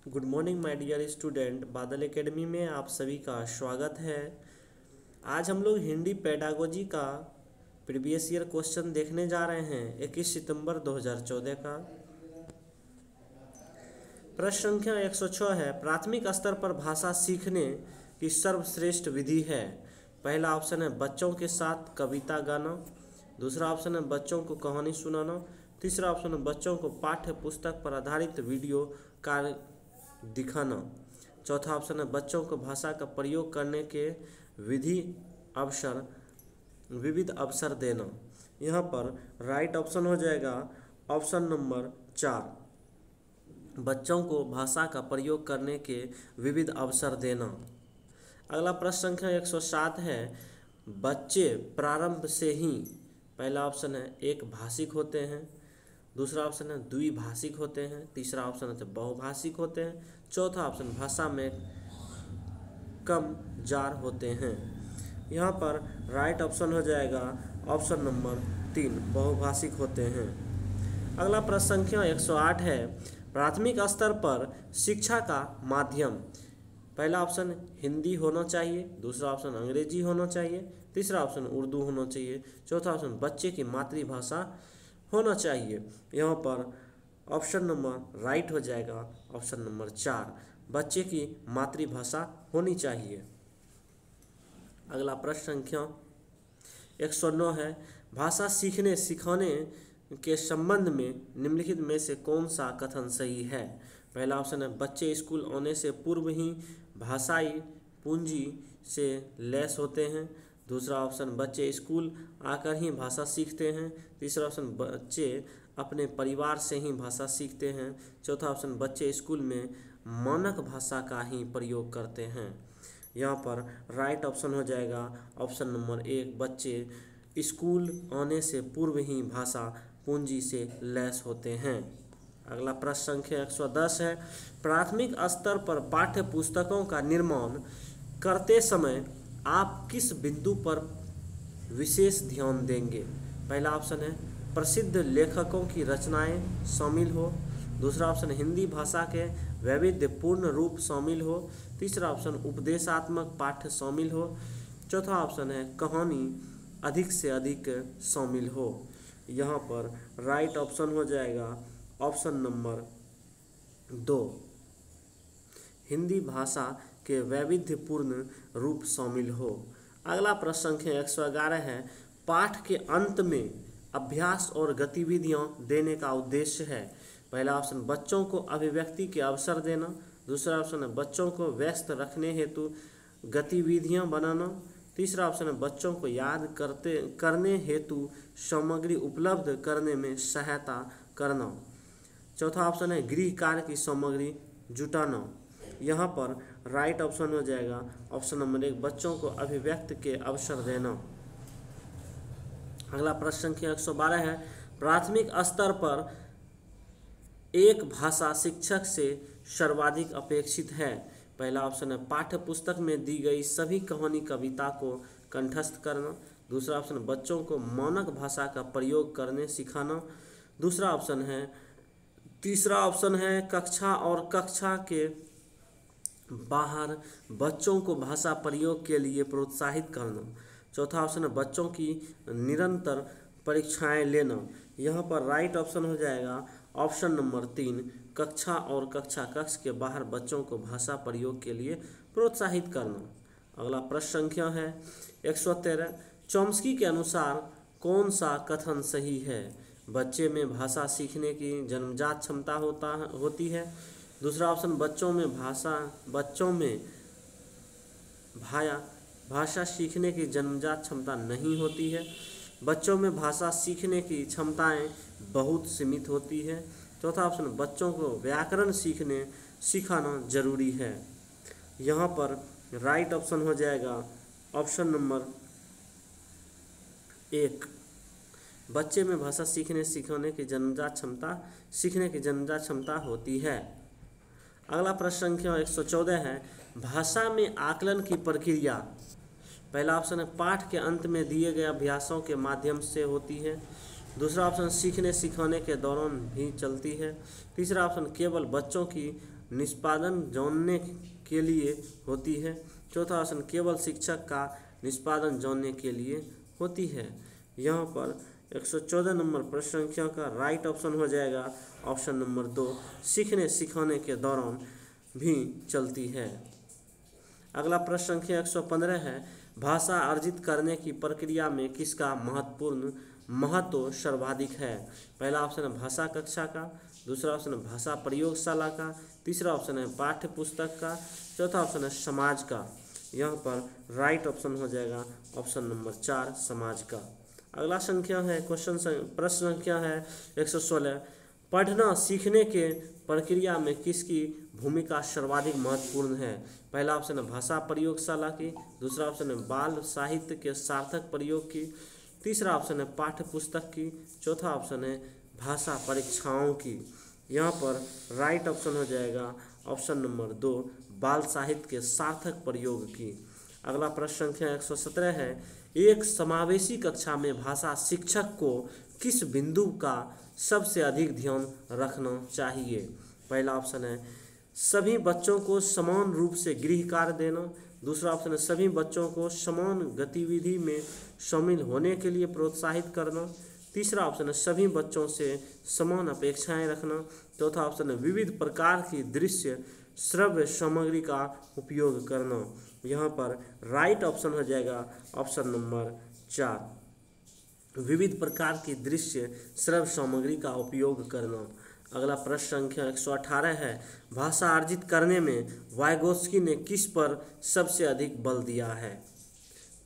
Good morning my dear student, Badal academy में आप सभी का स्वागत है। आज हम लोग हिंदी पेडागोजी का प्रीवियस ईयर क्वेश्चन देखने जा रहे हैं 21 सितंबर 2014 का। प्रश्न संख्या 106 है, प्राथमिक स्तर पर भाषा सीखने की सर्वश्रेष्ठ विधि है। पहला ऑप्शन है बच्चों के साथ कविता गाना, दूसरा ऑप्शन है बच्चों को कहानी सुनाना, तीसरा ऑप्शन है बच्चों को पाठ्य पुस्तक पर आधारित वीडियो कार्य दिखाना, चौथा ऑप्शन है बच्चों को भाषा का प्रयोग करने के विविध अवसर देना। यहाँ पर राइट ऑप्शन हो जाएगा ऑप्शन नंबर 4, बच्चों को भाषा का प्रयोग करने के विविध अवसर देना। अगला प्रश्न संख्या 107 है, बच्चे प्रारंभ से ही, पहला ऑप्शन है एक भाषिक होते हैं, दूसरा ऑप्शन है द्विभाषिक होते हैं, तीसरा ऑप्शन है बहुभाषिक होते हैं, चौथा ऑप्शन भाषा में कम जार होते हैं। यहाँ पर राइट ऑप्शन हो जाएगा ऑप्शन नंबर 3, बहुभाषिक होते हैं। अगला प्रश्न संख्या 108 है, प्राथमिक स्तर पर शिक्षा का माध्यम, पहला ऑप्शन हिंदी होना चाहिए, दूसरा ऑप्शन अंग्रेजी होना चाहिए, तीसरा ऑप्शन उर्दू होना चाहिए, चौथा ऑप्शन बच्चे की मातृभाषा होना चाहिए। यहाँ पर ऑप्शन नंबर राइट हो जाएगा ऑप्शन नंबर 4, बच्चे की मातृभाषा होनी चाहिए। अगला प्रश्न संख्या 109 है, भाषा सीखने सिखाने के संबंध में निम्नलिखित में से कौन सा कथन सही है। पहला ऑप्शन है बच्चे स्कूल आने से पूर्व ही भाषाई पूंजी से लैस होते हैं, दूसरा ऑप्शन बच्चे स्कूल आकर ही भाषा सीखते हैं, तीसरा ऑप्शन बच्चे अपने परिवार से ही भाषा सीखते हैं, चौथा ऑप्शन बच्चे स्कूल में मानक भाषा का ही प्रयोग करते हैं। यहाँ पर राइट ऑप्शन हो जाएगा ऑप्शन नंबर 1, बच्चे स्कूल आने से पूर्व ही भाषा पूंजी से लैस होते हैं। अगला प्रश्न संख्या 110 है, प्राथमिक स्तर पर पाठ्य पुस्तकों का निर्माण करते समय आप किस बिंदु पर विशेष ध्यान देंगे। पहला ऑप्शन है प्रसिद्ध लेखकों की रचनाएं शामिल हो, दूसरा ऑप्शन हिंदी भाषा के वैविध्यपूर्ण रूप शामिल हो, तीसरा ऑप्शन उपदेशात्मक पाठ्य शामिल हो, चौथा ऑप्शन है कहानी अधिक से अधिक शामिल हो। यहाँ पर राइट ऑप्शन हो जाएगा ऑप्शन नंबर 2, हिंदी भाषा के वैविध्यपूर्ण रूप शामिल हो। अगला प्रश्न संख्या 111 है, पाठ के अंत में अभ्यास और गतिविधियां देने का उद्देश्य है। पहला ऑप्शन बच्चों को अभिव्यक्ति के अवसर देना, दूसरा ऑप्शन है बच्चों को व्यस्त रखने हेतु गतिविधियां बनाना, तीसरा ऑप्शन है बच्चों को याद करने हेतु सामग्री उपलब्ध करने में सहायता करना, चौथा ऑप्शन है गृह कार्य की सामग्री जुटाना। यहाँ पर राइट ऑप्शन हो जाएगा ऑप्शन नंबर 1, बच्चों को अभिव्यक्त के अवसर देना। अगला प्रश्न संख्या 112 है, प्राथमिक स्तर पर एक भाषा शिक्षक से सर्वाधिक अपेक्षित है। पहला ऑप्शन है पाठ्य पुस्तक में दी गई सभी कहानी कविता को कंठस्थ करना, दूसरा ऑप्शन बच्चों को मानक भाषा का प्रयोग करने सिखाना, तीसरा ऑप्शन है कक्षा और कक्षा के बाहर बच्चों को भाषा प्रयोग के लिए प्रोत्साहित करना, चौथा ऑप्शन है बच्चों की निरंतर परीक्षाएं लेना। यहाँ पर राइट ऑप्शन हो जाएगा ऑप्शन नंबर 3, कक्षा और कक्ष के बाहर बच्चों को भाषा प्रयोग के लिए प्रोत्साहित करना। अगला प्रश्न संख्या है 113, चॉम्स्की के अनुसार कौन सा कथन सही है। बच्चे में भाषा सीखने की जन्मजात क्षमता होती है, दूसरा ऑप्शन बच्चों में भाषा सीखने की जन्मजात क्षमता नहीं होती है, बच्चों में भाषा सीखने की क्षमताएं बहुत सीमित होती है, चौथा ऑप्शन बच्चों को व्याकरण सिखाना जरूरी है। यहाँ पर राइट ऑप्शन हो जाएगा ऑप्शन नंबर 1, बच्चे में भाषा सीखने की जन्मजात क्षमता होती है। अगला प्रश्न संख्या 114 है, भाषा में आकलन की प्रक्रिया, पहला ऑप्शन है पाठ के अंत में दिए गए अभ्यासों के माध्यम से होती है, दूसरा ऑप्शन सीखने सिखाने के दौरान भी चलती है। तीसरा ऑप्शन केवल बच्चों की निष्पादन जानने के लिए होती है। चौथा ऑप्शन केवल शिक्षक का निष्पादन जानने के लिए होती है। यहाँ पर 114 नंबर प्रश्न संख्या का राइट ऑप्शन हो जाएगा ऑप्शन नंबर 2, सीखने सिखाने के दौरान भी चलती है। अगला प्रश्न संख्या 115 है, भाषा अर्जित करने की प्रक्रिया में किसका महत्व सर्वाधिक है। पहला ऑप्शन है भाषा कक्षा का, दूसरा ऑप्शन है भाषा प्रयोगशाला का, तीसरा ऑप्शन है पाठ्य पुस्तक का, चौथा ऑप्शन है समाज का। यहाँ पर राइट ऑप्शन हो जाएगा ऑप्शन नंबर 4, समाज का। अगला संख्या है प्रश्न संख्या है 116, पढ़ना सीखने के प्रक्रिया में किसकी भूमिका सर्वाधिक महत्वपूर्ण है। पहला ऑप्शन है भाषा प्रयोगशाला की, दूसरा ऑप्शन है बाल साहित्य के सार्थक प्रयोग की, तीसरा ऑप्शन है पाठ्य पुस्तक की, चौथा ऑप्शन है भाषा परीक्षाओं की। यहाँ पर राइट ऑप्शन हो जाएगा ऑप्शन नंबर 2, बाल साहित्य के सार्थक प्रयोग की। अगला प्रश्न संख्या 117 है, एक समावेशी कक्षा में भाषा शिक्षक को किस बिंदु का सबसे अधिक ध्यान रखना चाहिए। पहला ऑप्शन है सभी बच्चों को समान रूप से गृह कार्य देना, दूसरा ऑप्शन है सभी बच्चों को समान गतिविधि में शामिल होने के लिए प्रोत्साहित करना, तीसरा ऑप्शन है सभी बच्चों से समान अपेक्षाएं रखना, चौथा ऑप्शन है विविध प्रकार की दृश्य श्रव्य सामग्री का उपयोग करना। यहाँ पर राइट ऑप्शन हो जाएगा ऑप्शन नंबर 4, विविध प्रकार की दृश्य श्रव्य सामग्री का उपयोग करना। अगला प्रश्न संख्या 118 है, भाषा अर्जित करने में वाइगोत्स्की ने किस पर सबसे अधिक बल दिया है।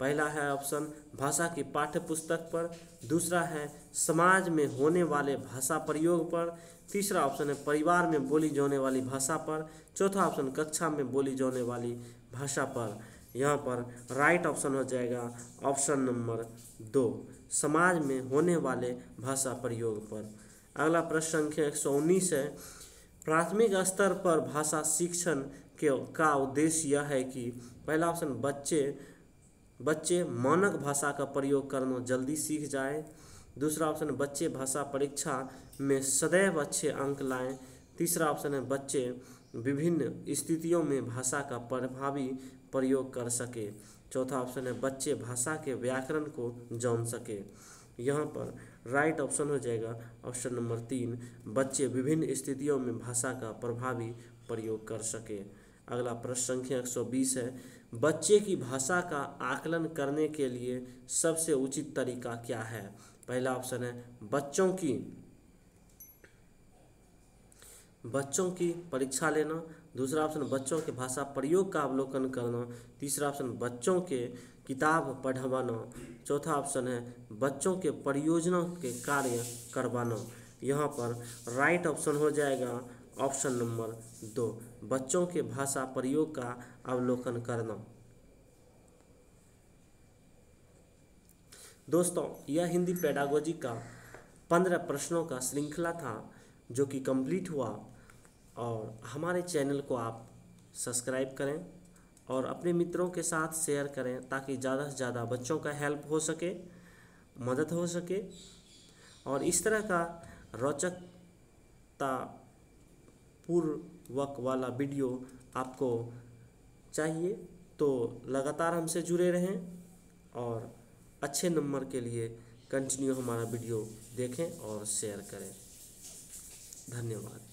पहला है ऑप्शन भाषा की पाठ्य पुस्तक पर, दूसरा है समाज में होने वाले भाषा प्रयोग पर, तीसरा ऑप्शन है परिवार में बोली जाने वाली भाषा पर, चौथा ऑप्शन कक्षा में बोली जाने वाली भाषा पर। यहाँ पर राइट ऑप्शन हो जाएगा ऑप्शन नंबर 2, समाज में होने वाले भाषा प्रयोग पर। अगला प्रश्न संख्या 119 है, प्राथमिक स्तर पर भाषा शिक्षण का उद्देश्य यह है कि पहला ऑप्शन बच्चे मानक भाषा का प्रयोग करना जल्दी सीख जाए, दूसरा ऑप्शन बच्चे भाषा परीक्षा में सदैव अच्छे अंक लाएं, तीसरा ऑप्शन है बच्चे विभिन्न स्थितियों में भाषा का प्रभावी प्रयोग कर सके, चौथा ऑप्शन है बच्चे भाषा के व्याकरण को जान सके। यहाँ पर राइट ऑप्शन हो जाएगा ऑप्शन नंबर 3, बच्चे विभिन्न स्थितियों में भाषा का प्रभावी प्रयोग कर सके। अगला प्रश्न संख्या 120 है, बच्चे की भाषा का आकलन करने के लिए सबसे उचित तरीका क्या है। पहला ऑप्शन है बच्चों की परीक्षा लेना, दूसरा ऑप्शन बच्चों के भाषा प्रयोग का अवलोकन करना, तीसरा ऑप्शन बच्चों के किताब पढ़वाना, चौथा ऑप्शन है बच्चों के परियोजना के कार्य करवाना। यहाँ पर राइट ऑप्शन हो जाएगा ऑप्शन नंबर 2, बच्चों के भाषा प्रयोग का अवलोकन करना। दोस्तों, यह हिंदी पेडागोजी का 15 प्रश्नों का श्रृंखला था जो कि कंप्लीट हुआ, और हमारे चैनल को आप सब्सक्राइब करें और अपने मित्रों के साथ शेयर करें ताकि ज़्यादा से ज़्यादा बच्चों का हेल्प हो सके, मदद हो सके। और इस तरह का रोचकता पूर्वक वाला वीडियो आपको चाहिए तो लगातार हमसे जुड़े रहें और अच्छे नंबर के लिए कंटिन्यू हमारा वीडियो देखें और शेयर करें। धन्यवाद।